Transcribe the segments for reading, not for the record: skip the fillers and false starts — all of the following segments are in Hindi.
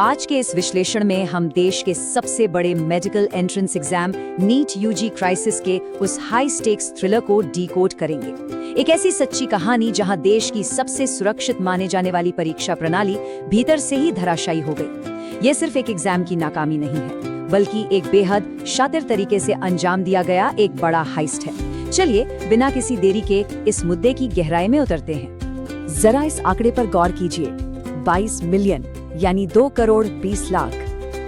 आज के इस विश्लेषण में हम देश के सबसे बड़े medical entrance exam NEET UG crisis के उस हाई स्टेक्स थ्रिलर को डिकोड करेंगे। एक ऐसी सच्ची कहानी जहां देश की सबसे सुरक्षित माने जाने वाली परीक्षा प्रणाली भीतर से ही धराशायी हो गई। ये सिर्फ एक एग्जाम की नाकामी नहीं है, बल्कि एक बेहद शातिर तरीके से अंजाम दिया गया एक बड़ा हाइस्ट है। चलिए बिना किसी देरी के इस मुद्दे की गहराई में उतरते हैं। जरा इस आंकड़े पर गौर कीजिए, 22 मिलियन यानी 2 करोड़ 20 लाख।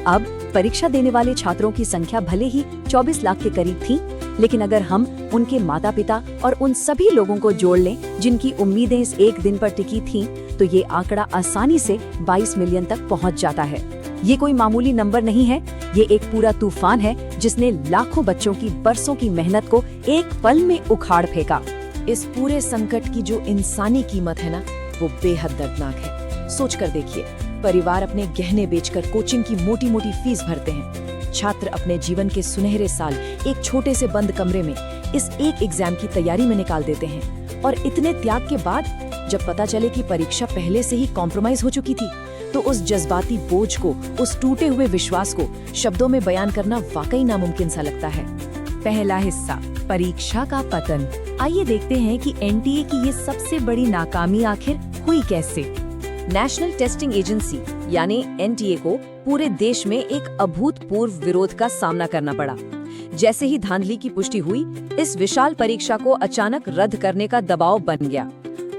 अब परीक्षा देने वाले छात्रों की संख्या भले ही 24 लाख के करीब थी, लेकिन अगर हम उनके माता पिता और उन सभी लोगों को जोड़ लें जिनकी उम्मीदें इस एक दिन पर टिकी थीं, तो ये आंकड़ा आसानी से 22 मिलियन तक पहुंच जाता है। ये कोई मामूली नंबर नहीं है, ये एक पूरा तूफान है जिसने लाखों बच्चों की बरसों की मेहनत को एक पल में उखाड़ फेंका। इस पूरे संकट की जो इंसानी कीमत है ना, वो बेहद दर्दनाक है। सोच कर देखिए, परिवार अपने गहने बेचकर कोचिंग की मोटी मोटी फीस भरते हैं। छात्र अपने जीवन के सुनहरे साल एक छोटे से बंद कमरे में इस एक एग्जाम की तैयारी में निकाल देते हैं। और इतने त्याग के बाद जब पता चले कि परीक्षा पहले से ही कॉम्प्रोमाइज हो चुकी थी, तो उस जज्बाती बोझ को, उस टूटे हुए विश्वास को शब्दों में बयान करना वाकई नामुमकिन सा लगता है। पहला हिस्सा, परीक्षा का पतन। आइए देखते हैं कि एनटीए की ये सबसे बड़ी नाकामी आखिर हुई कैसे। नेशनल टेस्टिंग एजेंसी यानी एनटीए को पूरे देश में एक अभूतपूर्व विरोध का सामना करना पड़ा। जैसे ही धांधली की पुष्टि हुई, इस विशाल परीक्षा को अचानक रद्द करने का दबाव बन गया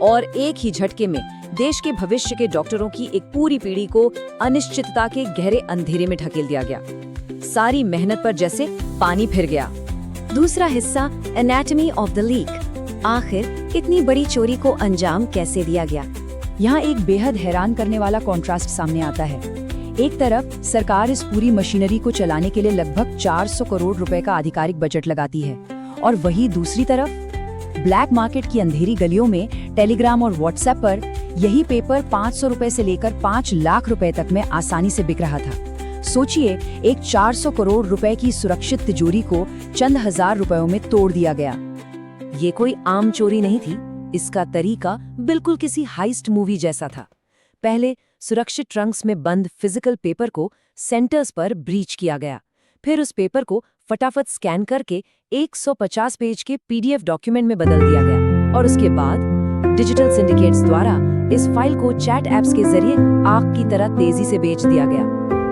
और एक ही झटके में देश के भविष्य के डॉक्टरों की एक पूरी पीढ़ी को अनिश्चितता के गहरे अंधेरे में ढकेल दिया गया। सारी मेहनत पर जैसे पानी फिर गया। दूसरा हिस्सा, एनाटॉमी ऑफ द लीक। आखिर इतनी बड़ी चोरी को अंजाम कैसे दिया गया? यहाँ एक बेहद हैरान करने वाला कॉन्ट्रास्ट सामने आता है। एक तरफ सरकार इस पूरी मशीनरी को चलाने के लिए लगभग 400 करोड़ रुपए का आधिकारिक बजट लगाती है, और वहीं दूसरी तरफ ब्लैक मार्केट की अंधेरी गलियों में टेलीग्राम और व्हाट्सएप पर यही पेपर 500 रुपए से लेकर 5 लाख रुपए तक में आसानी से बिक रहा था। सोचिए, एक 400 करोड़ रुपए की सुरक्षित तिजोरी को चंद हजार रुपयों में तोड़ दिया गया। ये कोई आम चोरी नहीं थी, इसका तरीका बिल्कुल किसी हाइस्ट मूवी जैसा था। पहले सुरक्षित ट्रंक्स में बंद फिजिकल पेपर को सेंटर्स पर ब्रीच किया गया, फिर उस पेपर को फटाफट स्कैन करके 150 पेज के पीडीएफ डॉक्यूमेंट में बदल दिया गया, और उसके बाद डिजिटल सिंडिकेट्स द्वारा इस फाइल को चैट एप्स के जरिए आग की तरह तेजी से बेच दिया गया।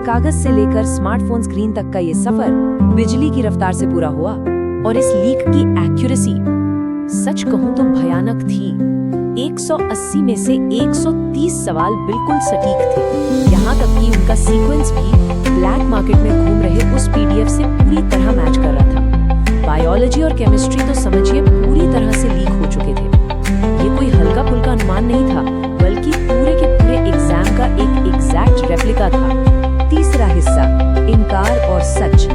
कागज से लेकर स्मार्टफोन स्क्रीन तक का ये सफर बिजली की रफ्तार से पूरा हुआ, और इस लीक की एक्यूरेसी सच कहूं तो भयानक थी। 180 में से 130 सवाल बिल्कुल सटीक थे। यहाँ तक कि उनका सीक्वेंस भी ब्लैक मार्केट में घूम रहे उस पीडीएफ से पूरी तरह मैच कर रहा था। बायोलॉजी और केमिस्ट्री तो समझिए पूरी तरह से लीक हो चुके थे। ये कोई हल्का फुल्का अनुमान नहीं था, बल्कि पूरे के पूरे एग्जाम का एक एग्जैक्ट रेप्लिका था। तीसरा हिस्सा, इनकार और सच।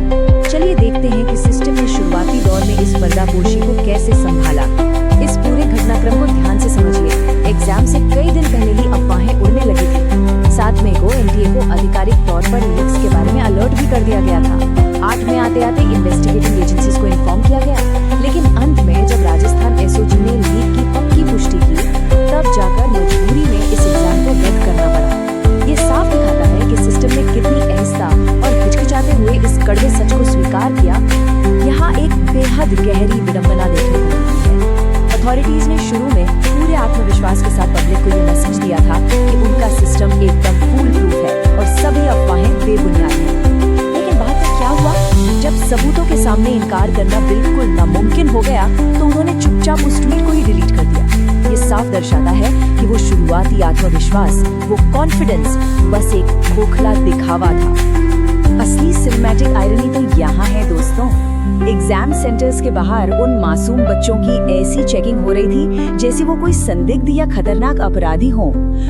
चलिए देखते हैं कि सिस्टम ने शुरुआती दौर में इस पर्दापोशी को कैसे संभाला। इस पूरे घटनाक्रम को ध्यान से समझिए। एग्जाम से कई दिन पहले ही अफवाहें उड़ने लगी थी। 7 मई को एनटीए को आधिकारिक तौर पर लीक्स के बारे में अलर्ट भी कर दिया गया था। 8 में आते आते इन्वेस्टिगेटिंग एजेंसीज को इन्फॉर्म किया गया, लेकिन अंत में जब राजस्थान एसओजी ने लीक की पक्की पुष्टि की, तब जाकर मजबूरी में इस एग्जाम को रद्द करना पड़ा। ये साफ दिखाता है कि सिस्टम ने कितनी अहिंसा और हिचकिचाते हुए इस कड़वे सच को स्वीकार किया। यहाँ एक बेहद गहरी विडंबना देखने को मिलती है। अथॉरिटीज ने शुरू में पूरे आत्मविश्वास के साथ पब्लिक को ये मैसेज दिया था कि उनका सिस्टम एकदम फूल प्रूफ है और सभी अफवाहें बेबुनियाद हैं। लेकिन बाद में क्या हुआ? जब सबूतों के सामने इनकार करना बिल्कुल नामुमकिन हो गया, तो उन्होंने चुपचाप उस ट्वीट को ही डिलीट कर दिया। ये साफ दर्शाता है कि वो शुरुआती आत्मविश्वास, वो कॉन्फिडेंस बस एक खोखला दिखावा था। असली सिनेमैटिक आयरनी तो यहाँ है दोस्तों। एग्जाम सेंटर्स के बाहर उन मासूम बच्चों की ऐसी चेकिंग हो रही थी जैसे वो कोई संदिग्ध या खतरनाक अपराधी हों।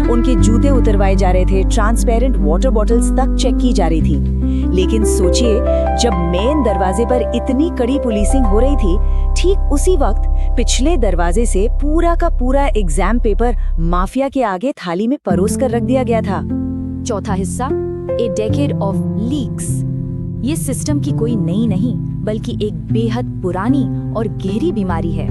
उनके जूते उतरवाए जा रहे थे, ट्रांसपेरेंट वाटर बॉटल्स तक चेक की जा रही थी। लेकिन सोचिए, जब मेन दरवाजे पर इतनी कड़ी पुलिसिंग हो रही थी, ठीक उसी वक्त पिछले दरवाजे से पूरा का पूरा एग्जाम पेपर माफिया के आगे थाली में परोस कर रख दिया गया था। चौथा हिस्सा, ए डेकेड ऑफ लीक्स। ये सिस्टम की कोई नई नहीं, बल्कि एक बेहद पुरानी और गहरी बीमारी है।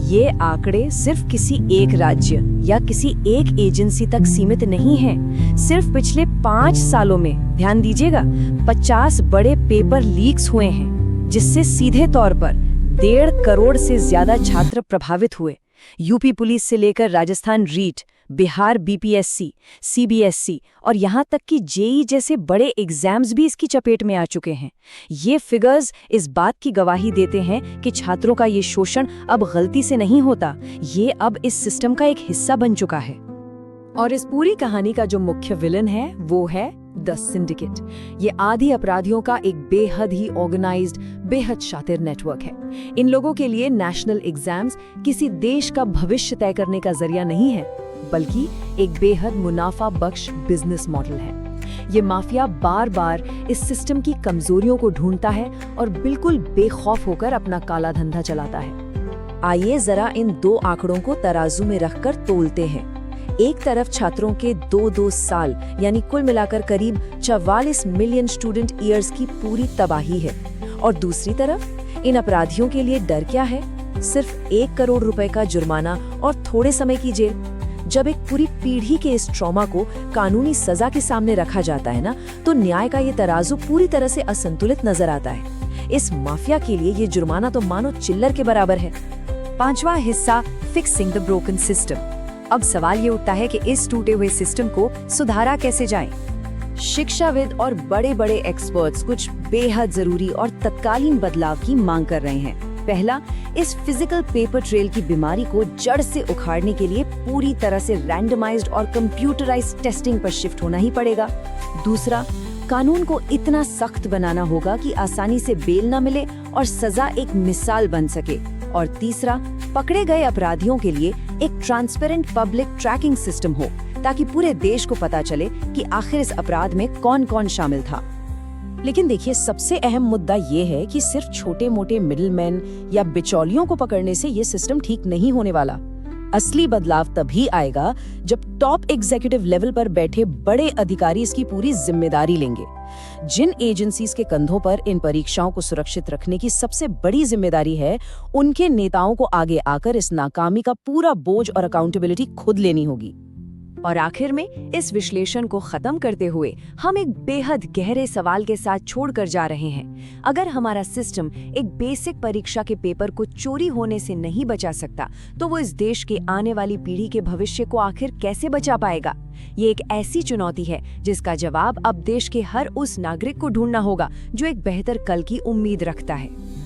ये आंकड़े सिर्फ किसी एक राज्य या किसी एक एजेंसी तक सीमित नहीं हैं। सिर्फ पिछले 5 सालों में, ध्यान दीजिएगा, 50 बड़े पेपर लीक्स हुए हैं, जिससे सीधे तौर पर 1.5 करोड़ से ज्यादा छात्र प्रभावित हुए। यूपी पुलिस से लेकर राजस्थान रीट, बिहार बीपीएससी, सीबीएसई और यहाँ तक कि जेई जैसे बड़े एग्जाम्स भी इसकी चपेट में आ चुके हैं। ये फिगर्स इस बात की गवाही देते हैं कि छात्रों का ये शोषण अब गलती से नहीं होता, ये अब इस सिस्टम का एक हिस्सा बन चुका है। और इस पूरी कहानी का जो मुख्य विलन है वो है द सिंडिकेट। ये आधी अपराधियों का एक बेहद ही ऑर्गेनाइज्ड, बेहद शातिर नेटवर्क है। इन लोगों के लिए नेशनल एग्जाम्स किसी देश का भविष्य तय करने का जरिया नहीं है, बल्कि एक बेहद मुनाफा बख्श बिजनेस मॉडल है। ये माफिया बार बार इस सिस्टम की कमजोरियों को ढूंढता है और बिल्कुल बेखौफ होकर अपना काला धंधा चलाता है। आइए जरा इन 2 आंकड़ों को तराजू में रखकर तोलते हैं। एक तरफ छात्रों के 2 साल यानी कुल मिलाकर करीब 44 मिलियन स्टूडेंट ईयर्स की पूरी तबाही है, और दूसरी तरफ इन अपराधियों के लिए डर क्या है? सिर्फ 1 करोड़ रुपए का जुर्माना और थोड़े समय की जेल। जब एक पूरी पीढ़ी के इस ट्रॉमा को कानूनी सजा के सामने रखा जाता है ना, तो न्याय का ये तराजू पूरी तरह से असंतुलित नजर आता है। इस माफिया के लिए ये जुर्माना तो मानो चिल्लर के बराबर है। 5वां हिस्सा, फिक्सिंग द ब्रोकन सिस्टम। अब सवाल ये उठता है कि इस टूटे हुए सिस्टम को सुधारा कैसे जाए। शिक्षाविद और बड़े बड़े एक्सपर्ट्स कुछ बेहद जरूरी और तत्कालीन बदलाव की मांग कर रहे हैं। पहला, इस फिजिकल पेपर ट्रेल की बीमारी को जड़ से उखाड़ने के लिए पूरी तरह से रैंडमाइज्ड और कंप्यूटराइज्ड टेस्टिंग पर शिफ्ट होना ही पड़ेगा। दूसरा, कानून को इतना सख्त बनाना होगा कि आसानी से बेल न मिले और सजा एक मिसाल बन सके। और तीसरा, पकड़े गए अपराधियों के लिए एक ट्रांसपेरेंट पब्लिक ट्रैकिंग सिस्टम हो, ताकि पूरे देश को पता चले कि आखिर इस अपराध में कौन-कौन शामिल था। लेकिन देखिए, सबसे अहम मुद्दा ये है कि सिर्फ छोटे-मोटे मिडलमैन या बिचौलियों को पकड़ने से ये सिस्टम ठीक नहीं होने वाला। असली बदलाव तभी आएगा जब टॉप एग्जीक्यूटिव लेवल पर बैठे बड़े अधिकारी इसकी पूरी जिम्मेदारी लेंगे। जिन एजेंसीज के कंधों पर इन परीक्षाओं को सुरक्षित रखने की सबसे बड़ी जिम्मेदारी है, उनके नेताओं को आगे आकर इस नाकामी का पूरा बोझ और अकाउंटेबिलिटी खुद लेनी होगी। और आखिर में इस विश्लेषण को खत्म करते हुए हम एक बेहद गहरे सवाल के साथ छोड़कर जा रहे हैं। अगर हमारा सिस्टम एक बेसिक परीक्षा के पेपर को चोरी होने से नहीं बचा सकता, तो वो इस देश के आने वाली पीढ़ी के भविष्य को आखिर कैसे बचा पाएगा? ये एक ऐसी चुनौती है जिसका जवाब अब देश के हर उस नागरिक को ढूंढना होगा जो एक बेहतर कल की उम्मीद रखता है।